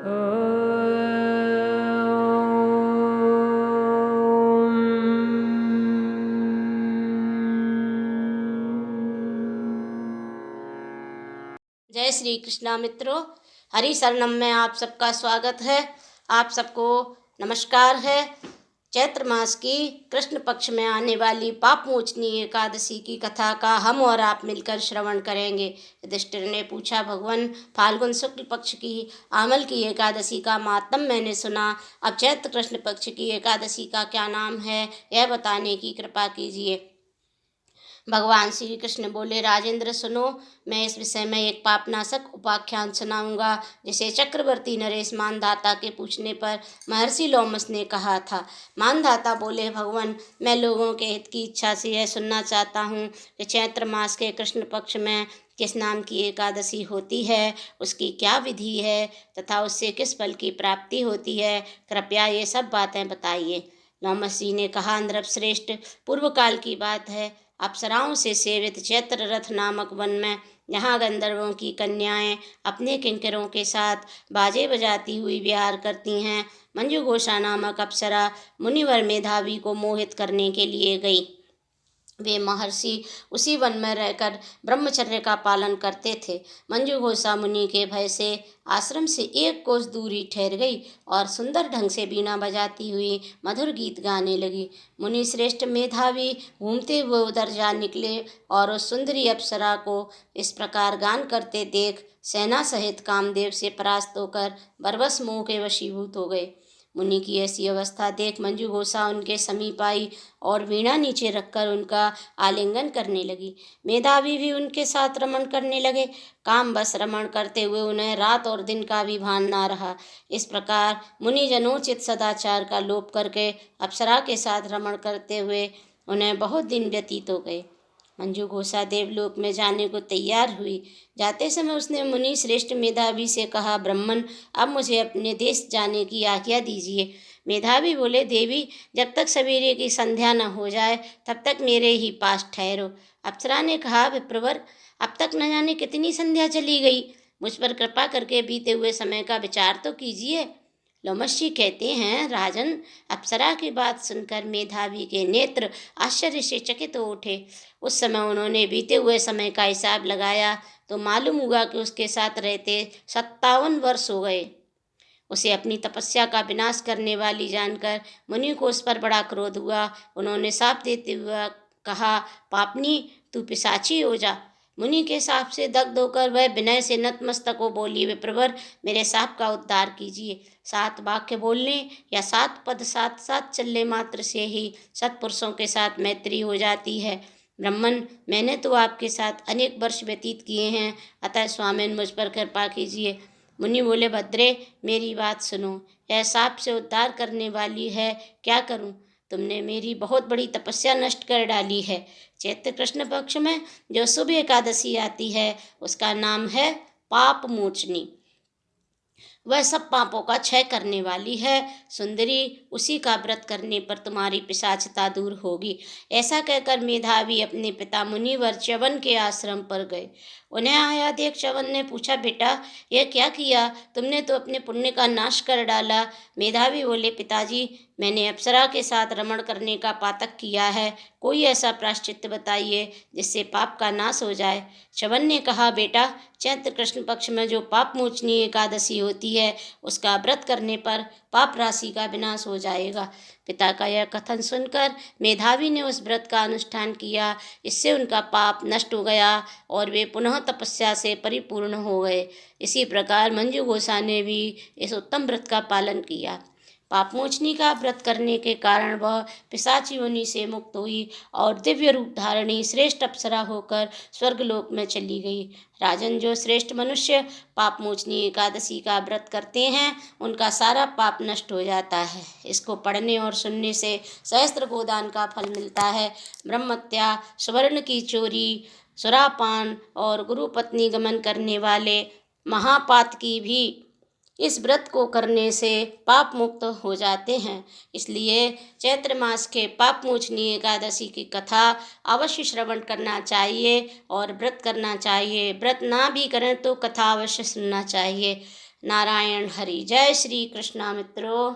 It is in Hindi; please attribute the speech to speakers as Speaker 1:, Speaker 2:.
Speaker 1: जय श्री कृष्णा मित्रों, हरि शरणम में आप सबका स्वागत है। आप सबको नमस्कार है। चैत्र मास की कृष्ण पक्ष में आने वाली पाप मोचनी एकादशी की कथा का हम और आप मिलकर श्रवण करेंगे। युधिष्ठिर ने पूछा, भगवान, फाल्गुन शुक्ल पक्ष की आमल की एकादशी का मातम मैंने सुना, अब चैत्र कृष्ण पक्ष की एकादशी का क्या नाम है, यह बताने की कृपा कीजिए। भगवान श्री कृष्ण बोले, राजेंद्र सुनो, मैं इस विषय में एक पापनाशक उपाख्यान सुनाऊंगा, जिसे चक्रवर्ती नरेश मानधाता के पूछने पर महर्षि लोमस ने कहा था। मानधाता बोले, भगवान, मैं लोगों के हित की इच्छा से यह सुनना चाहता हूँ कि चैत्र मास के कृष्ण पक्ष में किस नाम की एकादशी होती है, उसकी क्या विधि है तथा उससे किस फल की प्राप्ति होती है, कृपया ये सब बातें बताइए। लोमस जी ने कहा, नृपश्रेष्ठ, पूर्व काल की बात है। अप्सराओं से सेवित चैत्र रथ नामक वन में, यहाँ गंधर्वों की कन्याएं अपने किंकरों के साथ बाजे बजाती हुई विहार करती हैं। मंजू घोषा नामक अप्सरा मुनिवर मेधावी को मोहित करने के लिए गई। वे महर्षि उसी वन में रहकर ब्रह्मचर्य का पालन करते थे। मंजू घोषा मुनि के भय से आश्रम से एक कोस दूरी ठहर गई और सुंदर ढंग से बीना बजाती हुई मधुर गीत गाने लगी। मुनि श्रेष्ठ मेधावी घूमते हुए उधर जा निकले और उस सुंदरी अप्सरा को इस प्रकार गान करते देख सेना सहित कामदेव से परास्त होकर बरबस मोह के वशीभूत हो गए। मुनि की ऐसी अवस्था देख मंजू घोषा उनके समीप आई और वीणा नीचे रखकर उनका आलिंगन करने लगी। मेधावी भी उनके साथ रमण करने लगे। काम बस रमण करते हुए उन्हें रात और दिन का भी भान ना रहा। इस प्रकार मुनि जनोचित सदाचार का लोप करके अप्सरा के साथ रमण करते हुए उन्हें बहुत दिन व्यतीत हो गए। मंजू घोषा देवलोक में जाने को तैयार हुई। जाते समय उसने मुनि श्रेष्ठ मेधावी से कहा, ब्राह्मण, अब मुझे अपने देश जाने की आज्ञा दीजिए। मेधावी बोले, देवी, जब तक सवेरे की संध्या न हो जाए तब तक मेरे ही पास ठहरो। अप्सरा ने कहा, विप्रवर, अब तक न जाने कितनी संध्या चली गई, मुझ पर कृपा करके बीते हुए समय का विचार तो कीजिए। लोमशी कहते हैं, राजन, अप्सरा की बात सुनकर मेधावी के नेत्र आश्चर्य से चकित हो उठे। उस समय उन्होंने बीते हुए समय का हिसाब लगाया तो मालूम हुआ कि उसके साथ रहते 57 वर्ष हो गए। उसे अपनी तपस्या का विनाश करने वाली जानकर मुनि को उस पर बड़ा क्रोध हुआ। उन्होंने शाप देते हुए कहा, पापनी, तू पिशाची हो जा। मुनि के शाप से दग्ध होकर वह विनय से नतमस्तक हो बोली, विप्रवर, मेरे शाप का उद्धार कीजिए। 7 वाक्य बोलने या 7 पद साथ साथ चलने मात्र से ही सत्पुरुषों के साथ मैत्री हो जाती है। ब्राह्मण, मैंने तो आपके साथ अनेक वर्ष व्यतीत किए हैं, अतः स्वामिन मुझ पर कृपा कीजिए। मुनि बोले, भद्रे, मेरी बात सुनो, यह शाप से उद्धार करने वाली है, क्या करूं? तुमने मेरी बहुत बड़ी तपस्या नष्ट कर डाली है। चैत्र कृष्ण पक्ष में जो शुभ एकादशी आती है उसका नाम है पाप मोचनी। वह सब पापों का क्षय करने वाली है। सुंदरी, उसी का व्रत करने पर तुम्हारी पिशाचता दूर होगी। ऐसा कहकर मेधावी अपने पिता मुनिवर च्यवन के आश्रम पर गए। उन्हें आया देख च्यवन ने पूछा, बेटा, यह क्या किया? तुमने तो अपने पुण्य का नाश कर डाला। मेधावी बोले, पिताजी, मैंने अप्सरा के साथ रमण करने का पातक किया है। कोई ऐसा प्रायश्चित्त बताइए जिससे पाप का नाश हो जाए। च्यवन ने कहा, बेटा, चैत्र कृष्ण पक्ष में जो पाप मोचनी एकादशी होती है उसका व्रत करने पर पाप राशि का विनाश हो जाएगा। पिता का यह कथन सुनकर मेधावी ने उस व्रत का अनुष्ठान किया। इससे उनका पाप नष्ट हो गया और वे पुनः तपस्या से परिपूर्ण हो गए। इसी प्रकार मंजू घोषा ने भी इस उत्तम व्रत का पालन किया। पापमोचनी का व्रत करने के कारण वह पिशाची योनि से मुक्त हुई और दिव्य रूप धारणी श्रेष्ठ अप्सरा होकर स्वर्गलोक में चली गई। राजन, जो श्रेष्ठ मनुष्य पापमोचनी एकादशी का व्रत करते हैं उनका सारा पाप नष्ट हो जाता है। इसको पढ़ने और सुनने से सहस्त्र गोदान का फल मिलता है। ब्रह्मत्या, सुवर्ण की चोरी, सुरापान और गुरु पत्नी गमन करने वाले महापातकी भी इस व्रत को करने से पाप मुक्त हो जाते हैं। इसलिए चैत्र मास के पाप मोचनी एकादशी की कथा अवश्य श्रवण करना चाहिए और व्रत करना चाहिए। व्रत ना भी करें तो कथा अवश्य सुनना चाहिए। नारायण हरि। जय श्री कृष्णा मित्रों।